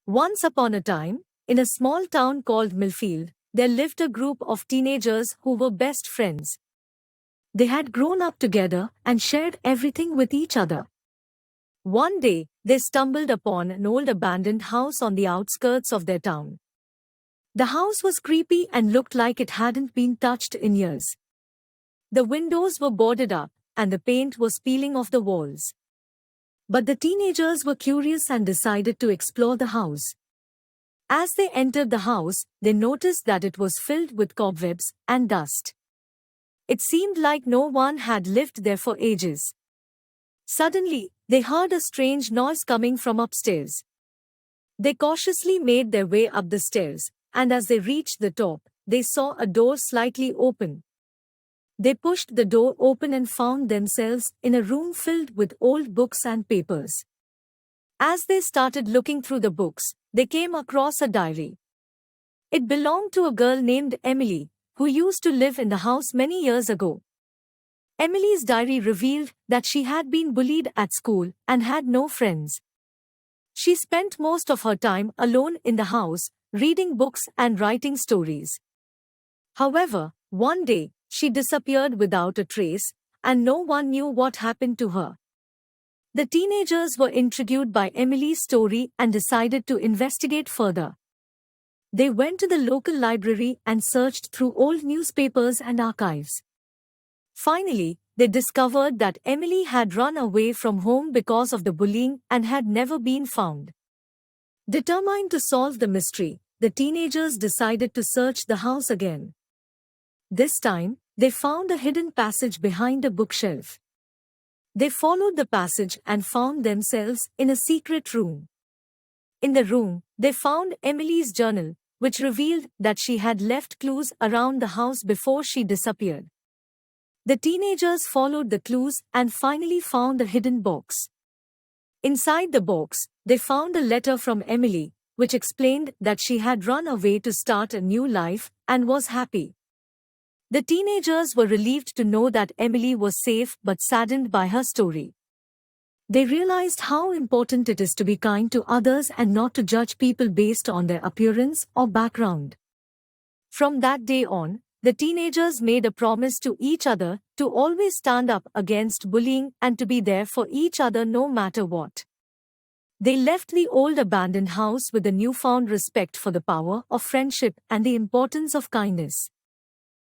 Once upon a time, in a small town called Millfield, there lived a group of teenagers who were best friends. They had grown up together and shared everything with each other. One day, they stumbled upon an old abandoned house on the outskirts of their town. The house was creepy and looked like it hadn't been touched in years. The windows were boarded up, and the paint was peeling off the walls. But the teenagers were curious and decided to explore the house. As they entered the house, they noticed that it was filled with cobwebs and dust. It seemed like no one had lived there for ages. Suddenly, they heard a strange noise coming from upstairs. They cautiously made their way up the stairs, and as they reached the top, they saw a door slightly open. They pushed the door open and found themselves in a room filled with old books and papers. As they started looking through the books, they came across a diary. It belonged to a girl named Emily, who used to live in the house many years ago. Emily's diary revealed that she had been bullied at school and had no friends. She spent most of her time alone in the house, reading books and writing stories. However, one day, she disappeared without a trace, and no one knew what happened to her. The teenagers were intrigued by Emily's story and decided to investigate further. They went to the local library and searched through old newspapers and archives. Finally, they discovered that Emily had run away from home because of the bullying and had never been found. Determined to solve the mystery, the teenagers decided to search the house again. This time, they found a hidden passage behind a bookshelf. They followed the passage and found themselves in a secret room. In the room, they found Emily's journal, which revealed that she had left clues around the house before she disappeared. The teenagers followed the clues and finally found the hidden box. Inside the box, they found a letter from Emily, which explained that she had run away to start a new life and was happy. The teenagers were relieved to know that Emily was safe but saddened by her story. They realized how important it is to be kind to others and not to judge people based on their appearance or background. From that day on, the teenagers made a promise to each other to always stand up against bullying and to be there for each other no matter what. They left the old abandoned house with a newfound respect for the power of friendship and the importance of kindness.